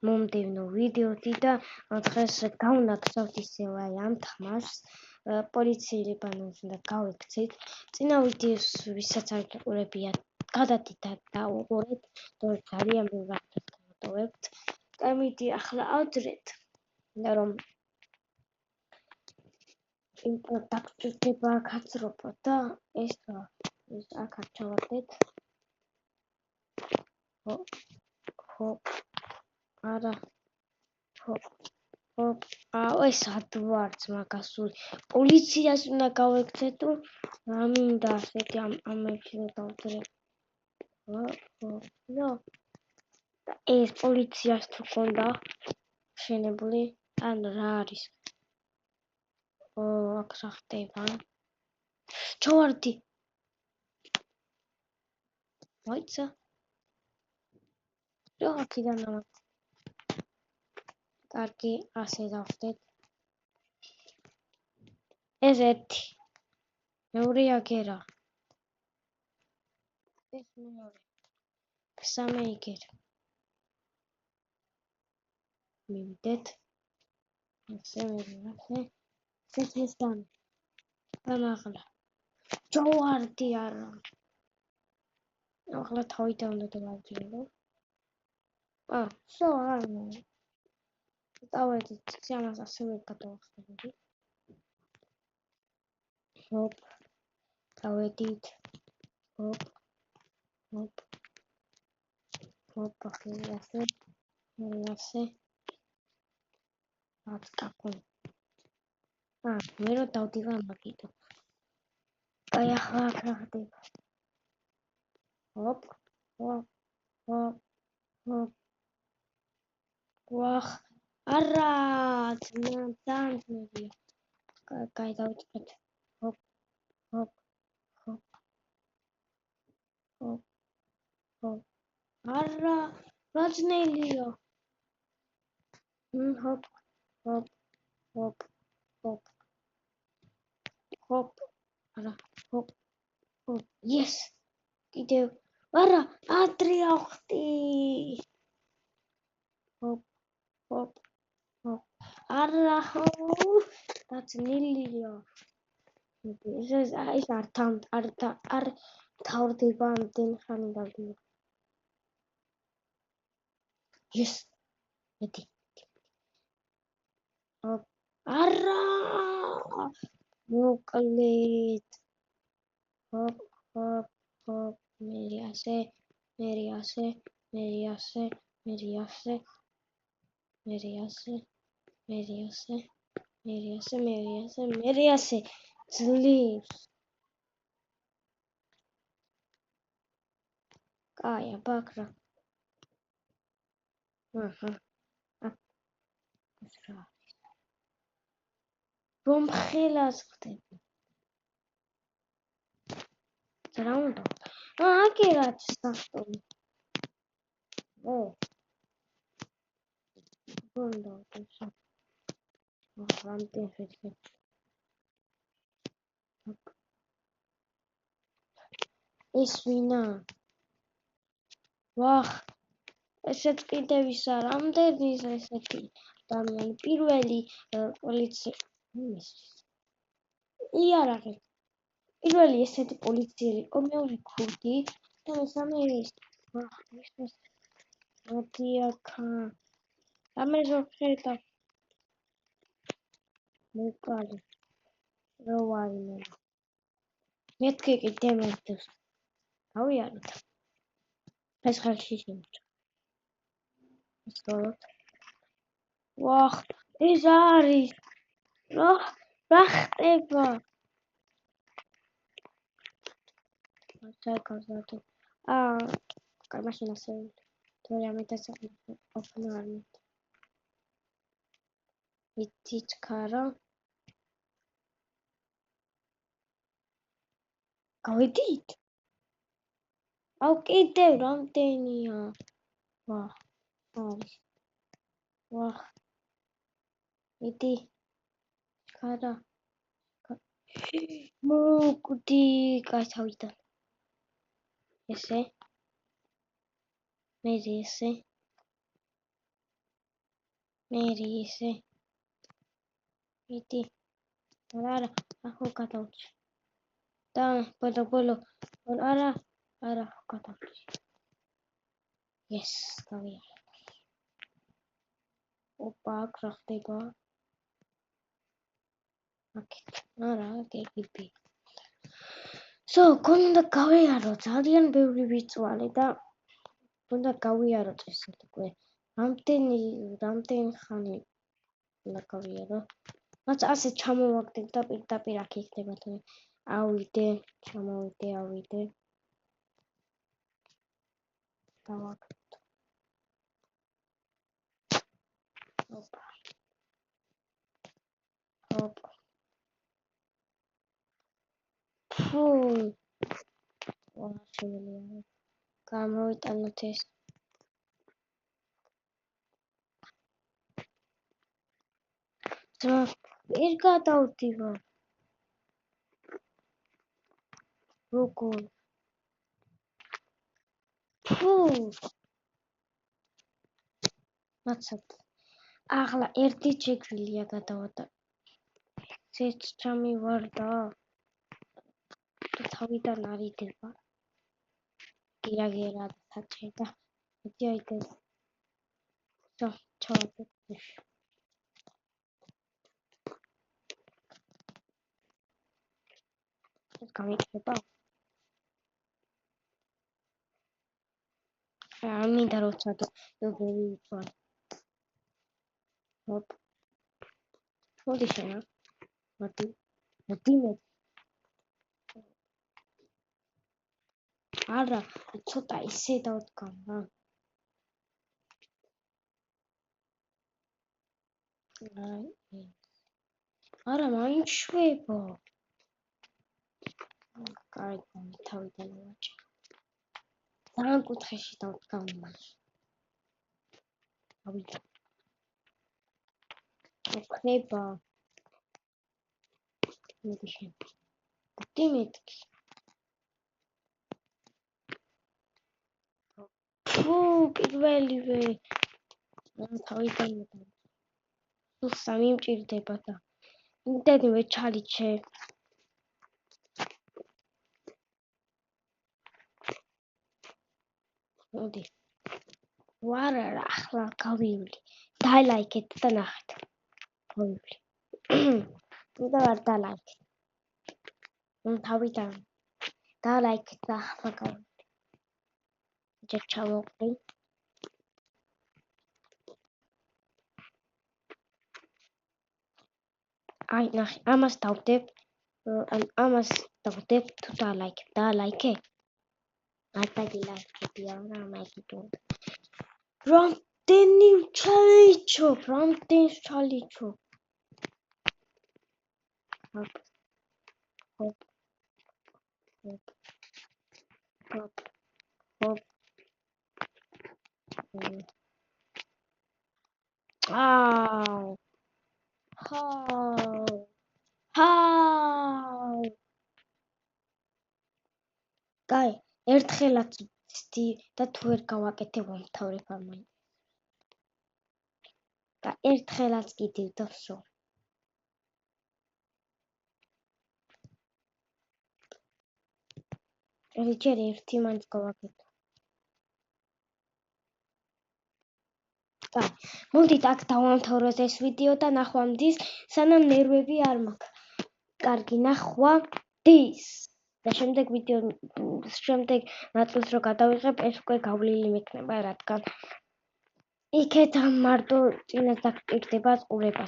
მომდევნო ვიდეოთი და დღეს გავნაგზავნთ ისევ აი ამ თამაშს. პოლიციელებმა უნდა გავიქცეთ. წინა ვიდეოს ვისაც არ გიყურებია, გადადით და უყურეთ, თუ ძალიან ბევრ ახალს გამოტოვებთ. Ამით ახლა ავძრეთ, რომ დაგჭირდება გაწრობა და ეს აქ ჩავარდეთ. არა. ეს ადვარდს მაგასული. პოლიციას უნდა გავექცეთ თუ რა მინდა ასეთი ამებში დავძრე. და ეს პოლიციას თუ კონდა შენებული, ან რა არის? აქ რა ხდება? ჩავარდი. მოიცა. რა აქედან ამათ. კარგი, ასე დავხდეთ. ეს ერთი. მეორე აგერა. ეს მეორე. მესამე იგერ. მივიდეთ. მესამე. ეს მესამე. ამაღლა. ჩავარდი არა. ახლა თავიდან უნდა დავაძირო. სო არ მო. დავედით, ამას ასევე გადავახსენებდი. დავედით. ასე. აკაკო. მე რო დავდივარ მაგითო. აი ახლა აქ რა ხდება? ვახ, არა, ძალიან. კაი დავიწყეთ. არა, რა ძნელია. არა, yes. კიდევ, არა, ადრე ავხდი. არა, დაძნელია. ეს არ თავდება ამდენ ხანი დავდივარ. yes. მეტი. არა, მოკლედ. მერი ასე. ძლივს. კაია, ბაქრა. რომ ხელას ხდები. რა უნდა? აგერაც სასტომი. გონდა თუცა. რამდენ ხეთქე. ეს ვინა? ვახ, ესეც კიდევ ისა, რამდენი ესეთი ადამიანი. პირველი პოლიცია. იარაღი. პირველი ესეთი პოლიციელი იყო, მეორე ქურდი და მესამე ის. ვახ, ეს მოდიაქა. რამე ზოხედა. მოკალი. რო ვაიმე. მეთქე კიდე მეთქეს. გავიარეთ. ეს ხალხი შემოჭა. ეს გოლოთ. ვახ, ეს არის. რა ხდება? ჩაკავდო. კაი მაშინ ასე. თორე ამიტაც ოფნა არ მით. იცით ქარა. გავედით? კიდევ რამდენია? ვახ, არის. ვახ. იდი. ქარა. მოკვდი, კაი თავიდან. ესე. მე ესე. მერი ისე მიდი არა ახო გადავჭი და ბოლო არა გადავჭი yes გავიარე ოპა აქ რა ხდება აქეთ არა გეგიბი გონდა გავიარო ძალიან ბევრი ვიწვალე და გონდა გავიარო წესით უკვე რამდენი ხანი უნდა გავიარო რაც ასე ჩამოვაგდებ და პირდაპირ აქ იქნება თუ ავიდე დავაგდო ოპა ფუ ვაშენელია გამოვიტანოთ ეს ვერ გადავდიო როგორ ფუ მაცად ახლა ერთი შეგვიძლია გადავატა ეს ჩამივარდა თავიდან არიდება გირაგერა საჭირდა მეტი აიდე ჩავაგდე გამიჭება ამინდა როცა როგორი ვიწვალ ოპ მოდი შენა მოდი არა ცოტა ისე დავდგამნა არა მაინც შვება კაი თავიდან ვაჭი ძალიან კუთხეში დავდგამნა ავიდა ხდება მოდი შენ დიმეთქი ფუ პირველივე თავიდან თუ სამი მჭირდება და იმდენივე ჩალიჩე მოდი ვარა ახლა გავივლი დალაიქეთ და ნახეთ გავივლი და ვარ დალაიქეთ თავიდან დალაიქეთ და ახლა გავივლი ჯერ ჩამოვყრი აი ნახე ამას დავდებ თუ დალაიქე ატაგი ლაიქებია რა მაგიტო რამდენი ჩალიჩო hop კაი ერთხელაც ვცდი და თუ ვერ გავაკეთე ვამთავრებ ამან და ერთხელაც კიდევ და ვსო ჯერ ერთი მაინც გავაკეთო კაი მოდით აქ დავამთავროთ ეს ვიდეო და ნახვამდის სანამ ნერვები არ მაქვს კარგი ნახვამდის და შემდეგ ნაწილს რო გადავიღებ ეს უკვე გავლილი მექნება რადგან იქეთ მარტო წინას დაგჭირდება ყურებას